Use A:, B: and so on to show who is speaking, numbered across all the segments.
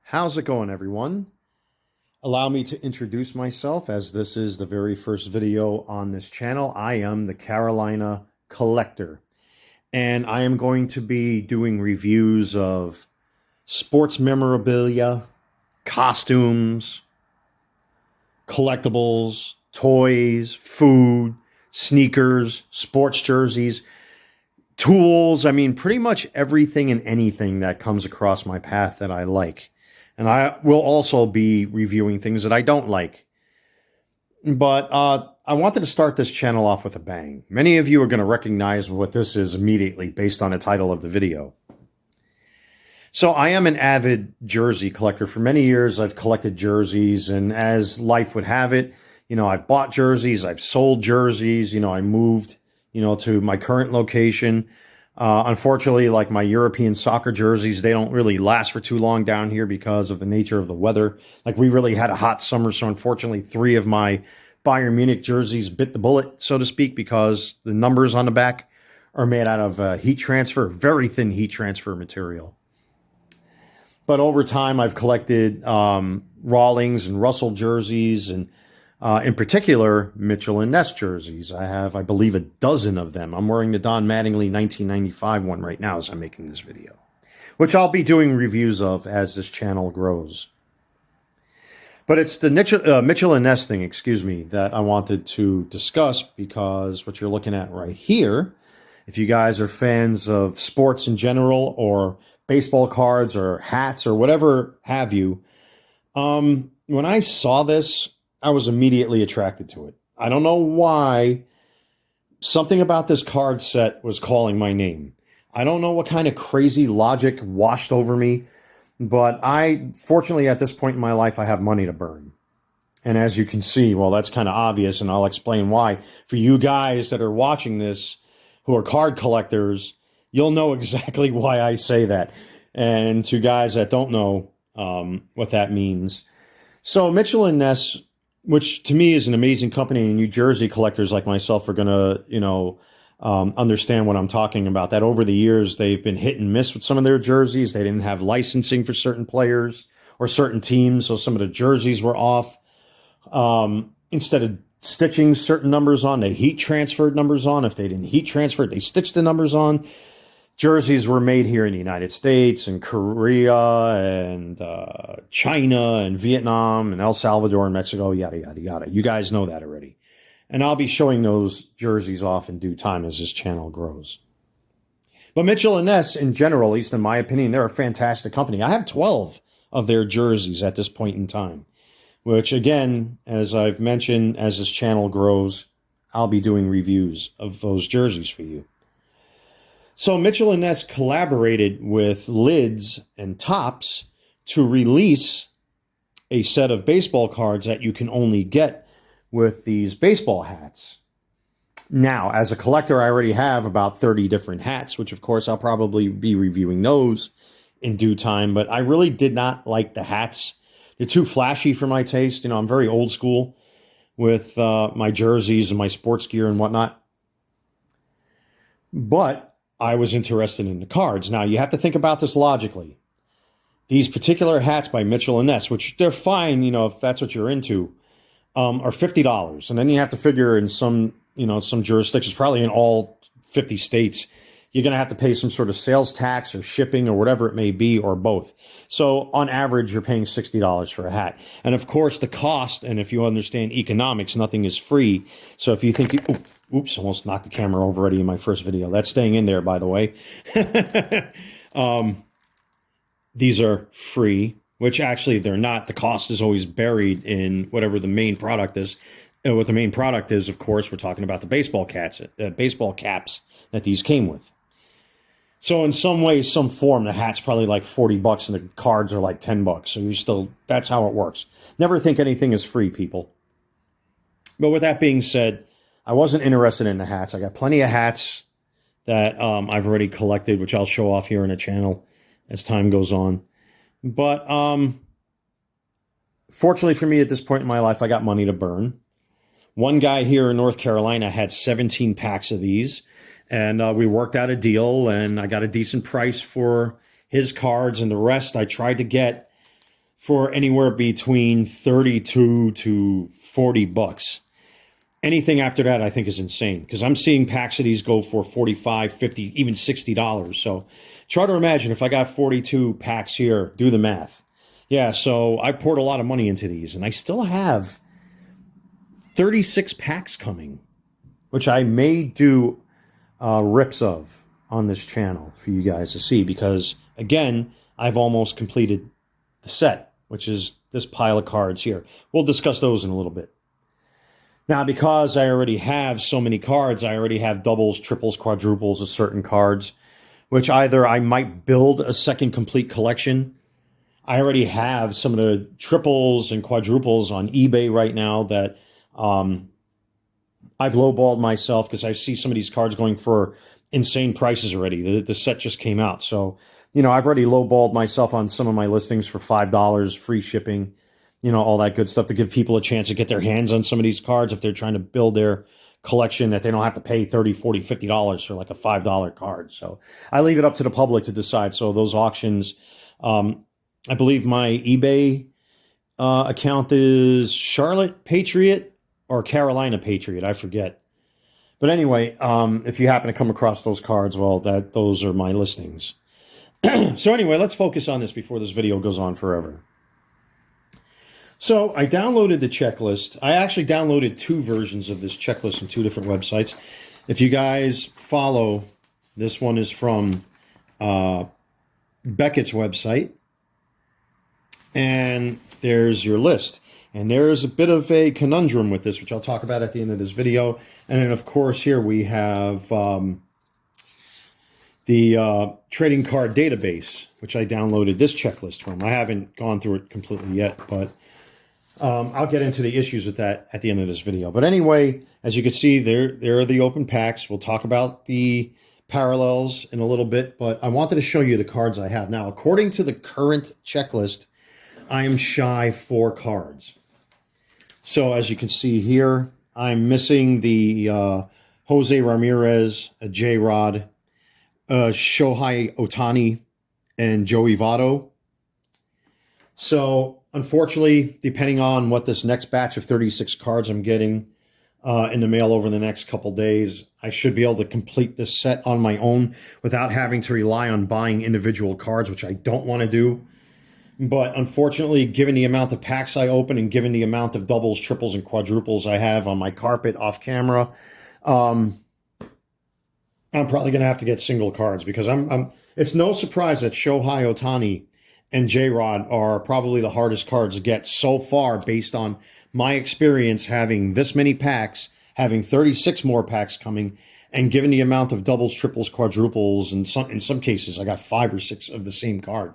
A: How's it going, everyone? Allow me to introduce myself as this is the very first video on this channel. I am the Carolina Collector, and I am going to be doing reviews of sports memorabilia, costumes, collectibles, toys, food, sneakers, sports jerseys, tools. I mean, pretty much everything and anything that comes across my path that I like. And I will also be reviewing things that I don't like. But I wanted to start this channel off with a bang. Many of you are going to recognize what this is immediately based on the title of the video. So I am an avid jersey collector. For many years, I've collected jerseys. And as life would have it, I've bought jerseys, I've sold jerseys, I moved, to my current location. Unfortunately, like my European soccer jerseys, they don't really last for too long down here because of the nature of the weather. Like we really had a hot summer. So unfortunately, 3 of my Bayern Munich jerseys bit the bullet, so to speak, because the numbers on the back are made out of heat transfer, very thin heat transfer material. But over time, I've collected Rawlings and Russell jerseys, and in particular, Mitchell and Ness jerseys. I have, I believe, a dozen of them. I'm wearing the Don Mattingly 1995 one right now as I'm making this video, which I'll be doing reviews of as this channel grows. But it's the Mitchell and Ness thing, that I wanted to discuss, because what you're looking at right here, if you guys are fans of sports in general, or baseball cards, or hats, or whatever have you, when I saw this, I was immediately attracted to it. I don't know why. Something about this card set was calling my name. I don't know what kind of crazy logic washed over me, but fortunately, at this point in my life, I have money to burn. And as you can see, well, that's kind of obvious, and I'll explain why. For you guys that are watching this who are card collectors, you'll know exactly why I say that. And to guys that don't know what that means. So Mitchell and Ness, which to me is an amazing company, and New Jersey collectors like myself are going to, understand what I'm talking about. That over the years, they've been hit and miss with some of their jerseys. They didn't have licensing for certain players or certain teams, so some of the jerseys were off. Instead of stitching certain numbers on, they heat transferred numbers on. If they didn't heat transfer, they stitched the numbers on. Jerseys were made here in the United States and Korea and China and Vietnam and El Salvador and Mexico, yada, yada, yada. You guys know that already. And I'll be showing those jerseys off in due time as this channel grows. But Mitchell and Ness, in general, at least in my opinion, they're a fantastic company. I have 12 of their jerseys at this point in time, which, again, as I've mentioned, as this channel grows, I'll be doing reviews of those jerseys for you. So Mitchell and Ness collaborated with Lids and Topps to release a set of baseball cards that you can only get with these baseball hats. Now, as a collector, I already have about 30 different hats, which of course I'll probably be reviewing those in due time, but I really did not like the hats. They're too flashy for my taste. I'm very old school with my jerseys and my sports gear and whatnot. But I was interested in the cards. Now, you have to think about this logically. These particular hats by Mitchell and Ness, which they're fine, if that's what you're into, are $50. And then you have to figure in some jurisdictions, probably in all 50 states, you're going to have to pay some sort of sales tax or shipping or whatever it may be, or both. So on average, you're paying $60 for a hat. And of course, the cost, and if you understand economics, nothing is free. So if you think, oops, almost knocked the camera over already in my first video. That's staying in there, by the way. These are free, which actually they're not. The cost is always buried in whatever the main product is. And what the main product is, of course, we're talking about the baseball caps that these came with. So in some way, some form, the hat's probably like $40 and the cards are like $10. So that's how it works. Never think anything is free, people. But with that being said, I wasn't interested in the hats. I got plenty of hats that I've already collected, which I'll show off here in the channel as time goes on. But fortunately for me at this point in my life, I got money to burn. One guy here in North Carolina had 17 packs of these. And we worked out a deal, and I got a decent price for his cards, and the rest I tried to get for anywhere between 32 to 40 bucks. Anything after that, I think, is insane, because I'm seeing packs of these go for 45, 50, even $60. So try to imagine if I got 42 packs here, do the math. Yeah, so I poured a lot of money into these, and I still have 36 packs coming, which I may do rips of on this channel for you guys to see, because, again, I've almost completed the set, which is this pile of cards here. We'll discuss those in a little bit. Now, because I already have so many cards, I already have doubles, triples, quadruples of certain cards, which either I might build a second complete collection. I already have some of the triples and quadruples on eBay right now that I've lowballed myself, because I see some of these cards going for insane prices already. The set just came out. So, I've already lowballed myself on some of my listings for $5, free shipping, all that good stuff, to give people a chance to get their hands on some of these cards if they're trying to build their collection, that they don't have to pay $30, $40, $50 for like a $5 card. So I leave it up to the public to decide. So those auctions, I believe my eBay account is Charlotte Patriot or Carolina Patriot. I forget. But anyway, if you happen to come across those cards, well, those are my listings. So anyway, let's focus on this before this video goes on forever. So I downloaded the checklist. I actually downloaded two versions of this checklist from two different websites. If you guys follow, this one is from Beckett's website. And there's your list. And there's a bit of a conundrum with this, which I'll talk about at the end of this video. And then, of course, here we have the trading card database, which I downloaded this checklist from. I haven't gone through it completely yet, but I'll get into the issues with that at the end of this video. But anyway, as you can see, there are the open packs. We'll talk about the parallels in a little bit, but I wanted to show you the cards I have. Now, according to the current checklist, I am shy 4 cards. So as you can see here, I'm missing the Jose Ramirez, J-Rod, Shohei Ohtani, and Joey Votto. So unfortunately, depending on what this next batch of 36 cards I'm getting in the mail over the next couple days, I should be able to complete this set on my own without having to rely on buying individual cards, which I don't want to do. But unfortunately, given the amount of packs I open and given the amount of doubles, triples, and quadruples I have on my carpet off camera, I'm probably going to have to get single cards, because it's no surprise that Shohei Ohtani and J-Rod are probably the hardest cards to get so far, based on my experience having this many packs, having 36 more packs coming, and given the amount of doubles, triples, quadruples, and in some cases, I got 5 or 6 of the same card.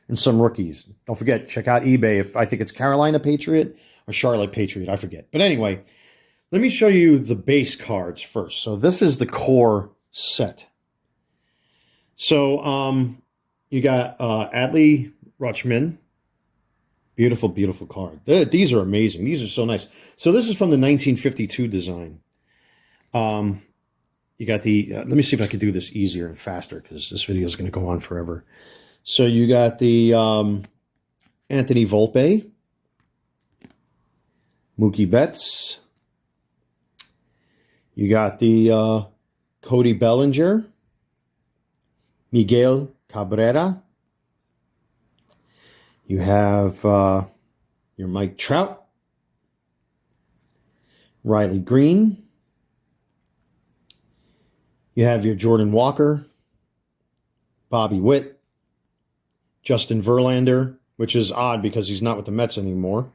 A: And some rookies. Don't forget, check out eBay. I think it's Carolina Patriot or Charlotte Patriot. I forget. But anyway, let me show you the base cards first. So this is the core set. So you got Adley Rutschman. Beautiful, beautiful card. These are amazing. These are so nice. So this is from the 1952 design. You got the, let me see if I can do this easier and faster, because this video is going to go on forever. So you got the Anthony Volpe, Mookie Betts. You got the Cody Bellinger, Miguel Cabrera. You have your Mike Trout, Riley Green. You have your Jordan Walker, Bobby Witt, Justin Verlander, which is odd because he's not with the Mets anymore,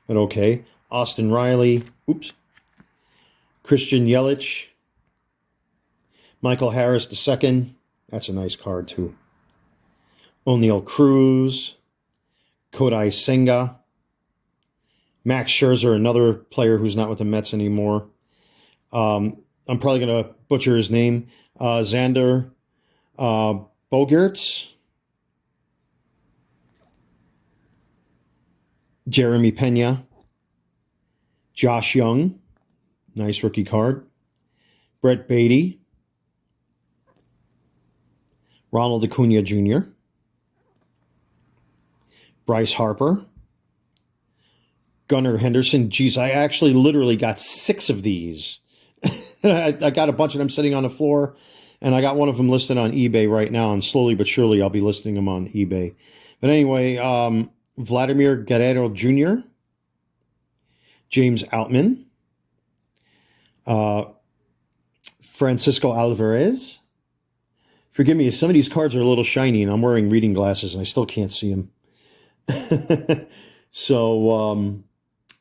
A: but okay. Austin Riley, Christian Yelich, Michael Harris II, that's a nice card too. O'Neal Cruz, Kodai Senga, Max Scherzer, another player who's not with the Mets anymore. I'm probably going to butcher his name. Xander Bogaerts, Jeremy Pena, Josh Young, nice rookie card, Brett Beatty, Ronald Acuna Jr., Bryce Harper, Gunnar Henderson. Geez, I actually literally got 6 of these. I got a bunch of them sitting on the floor, and I got one of them listed on eBay right now, and slowly but surely I'll be listing them on eBay. But anyway, Vladimir Guerrero Jr., James Outman, Francisco Alvarez. Forgive me, some of these cards are a little shiny, and I'm wearing reading glasses, and I still can't see them. So,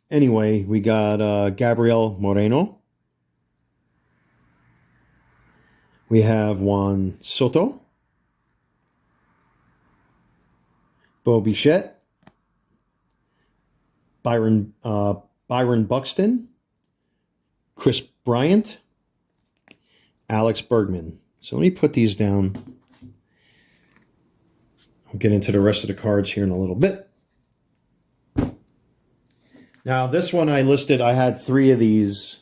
A: anyway, we got Gabriel Moreno. We have Juan Soto, Bo Bichette, Byron Buxton, Chris Bryant, Alex Bergman. So let me put these down. I'll get into the rest of the cards here in a little bit. Now, this one I listed, I had 3 of these.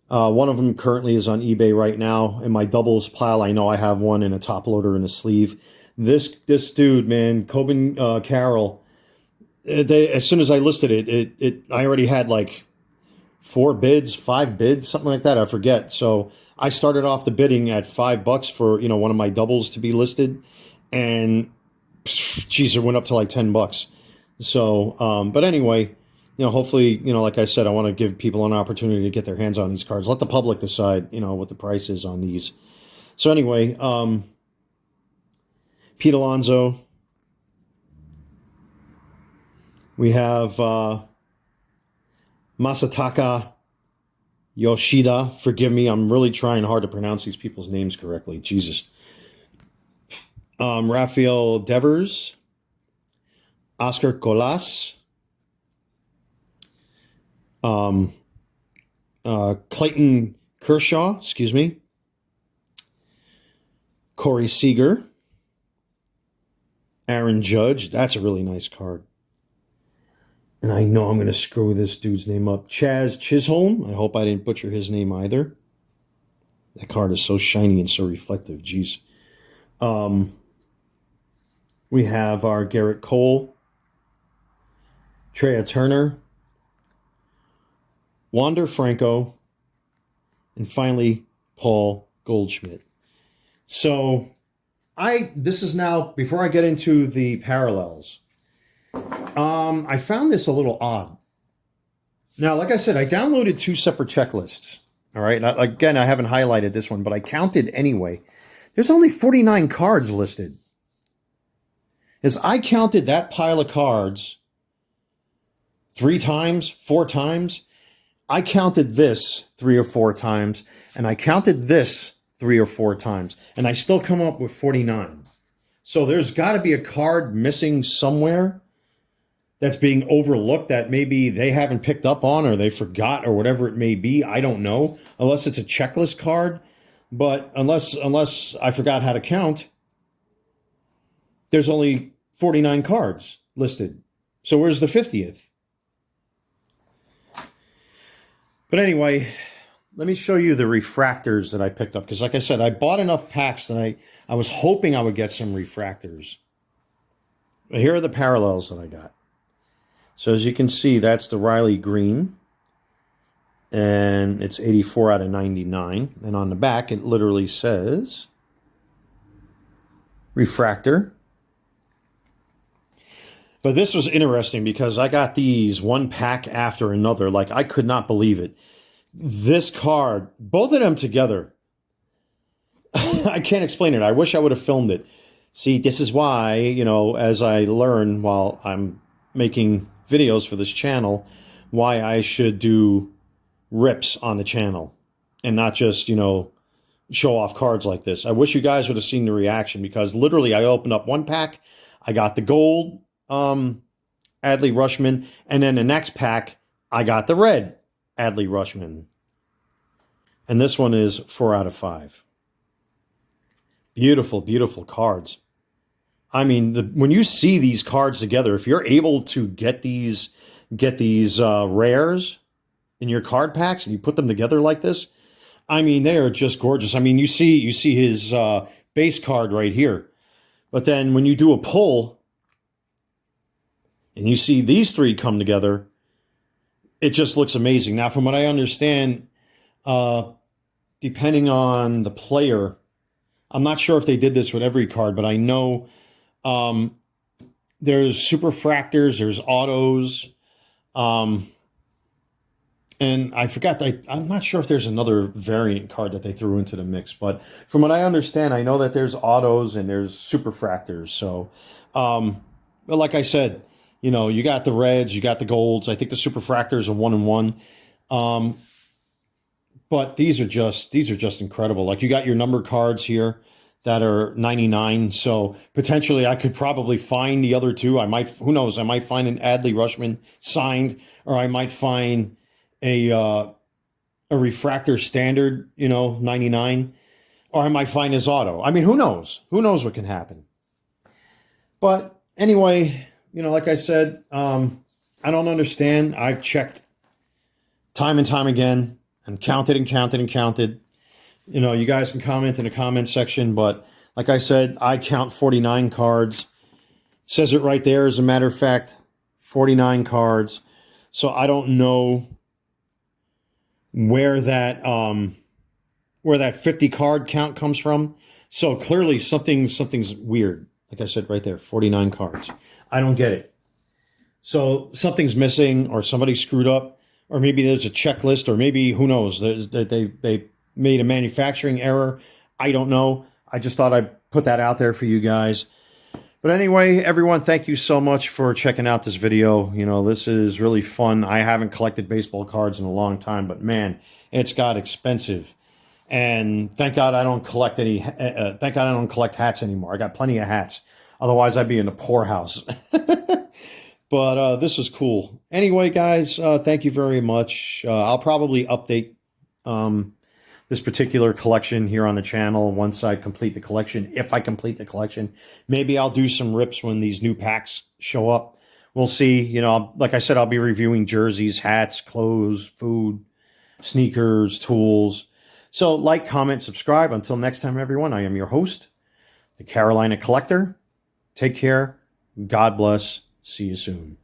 A: One of them currently is on eBay right now. In my doubles pile, I know I have one in a top loader in a sleeve. This dude, man, Coben Carroll, as soon as I listed it, I already had like 4 bids, 5 bids, something like that. I forget. So I started off the bidding at $5 for, one of my doubles to be listed. And geez, it went up to like $10. So, but anyway, hopefully, like I said, I want to give people an opportunity to get their hands on these cards. Let the public decide, what the price is on these. So anyway, Pete Alonso. We have Masataka Yoshida. Forgive me, I'm really trying hard to pronounce these people's names correctly. Jesus. Rafael Devers. Oscar Colas. Clayton Kershaw, Corey Seager, Aaron Judge. That's a really nice card. And I know I'm going to screw this dude's name up. Chaz Chisholm. I hope I didn't butcher his name either. That card is so shiny and so reflective. Jeez. We have our Garrett Cole, Trea Turner, Wander Franco, and finally, Paul Goldschmidt. So, this is now, before I get into the parallels, I found this a little odd. Now, like I said, I downloaded 2 separate checklists. All right. Again, I haven't highlighted this one, but I counted anyway. There's only 49 cards listed. As I counted that pile of cards 3 times, 4 times, I counted this 3 or 4 times, and I counted this 3 or 4 times, and I still come up with 49. So there's got to be a card missing somewhere that's being overlooked that maybe they haven't picked up on or they forgot or whatever it may be. I don't know, unless it's a checklist card. But unless I forgot how to count, there's only 49 cards listed. So where's the 50th? But anyway, let me show you the refractors that I picked up. Because like I said, I bought enough packs that I was hoping I would get some refractors. But here are the parallels that I got. So as you can see, that's the Riley Green. And it's 84 out of 99. And on the back, it literally says refractor. But this was interesting because I got these one pack after another. Like, I could not believe it. This card, both of them together, I can't explain it. I wish I would have filmed it. See, this is why, as I learn while I'm making videos for this channel, why I should do rips on the channel and not just, show off cards like this. I wish you guys would have seen the reaction because literally I opened up one pack. I got the gold Adley Rutschman, and then the next pack I got the red Adley Rutschman, and this one is 4 out of 5. Beautiful, beautiful cards. I mean, when you see these cards together, if you're able to get these rares in your card packs and you put them together like this, I mean, they are just gorgeous. I mean, you see his base card right here, but then when you do a pull and you see these 3 come together, it just looks amazing. Now, from what I understand, uh, depending on the player, I'm not sure if they did this with every card, but I know um, there's superfractors, there's autos, um, and I forgot. I'm not sure if there's another variant card that they threw into the mix, but from what I understand, I know that there's autos and there's superfractors. So, but like I said, you got the reds, you got the golds. I think the superfractors are 1-1. Um, but these are just incredible. Like you got your number cards here that are 99. So potentially I could probably find the other two. I might, who knows? I might find an Adley Rushman signed, or I might find a refractor standard, 99, or I might find his auto. I mean, who knows? Who knows what can happen? But anyway, like I said, I don't understand. I've checked time and time again and counted and counted and counted. You guys can comment in the comment section, but like I said, I count 49 cards. It says it right there, as a matter of fact, 49 cards. So I don't know where that 50 card count comes from. So clearly something's weird. Like I said right there, 49 cards. I don't get it. So something's missing, or somebody screwed up, or maybe there's a checklist, or maybe, who knows, they made a manufacturing error. I don't know. I just thought I'd put that out there for you guys. But anyway, everyone, thank you so much for checking out this video. This is really fun. I haven't collected baseball cards in a long time, but man, it's got expensive. And thank God I don't collect thank God I don't collect hats anymore. I got plenty of hats. Otherwise, I'd be in a poorhouse. But this is cool. Anyway, guys, thank you very much. I'll probably update this particular collection here on the channel once I complete the collection. If I complete the collection, maybe I'll do some rips when these new packs show up. We'll see. Like I said, I'll be reviewing jerseys, hats, clothes, food, sneakers, tools. So like, comment, subscribe. Until next time, everyone, I am your host, the Carolina Collector. Take care. God bless. See you soon.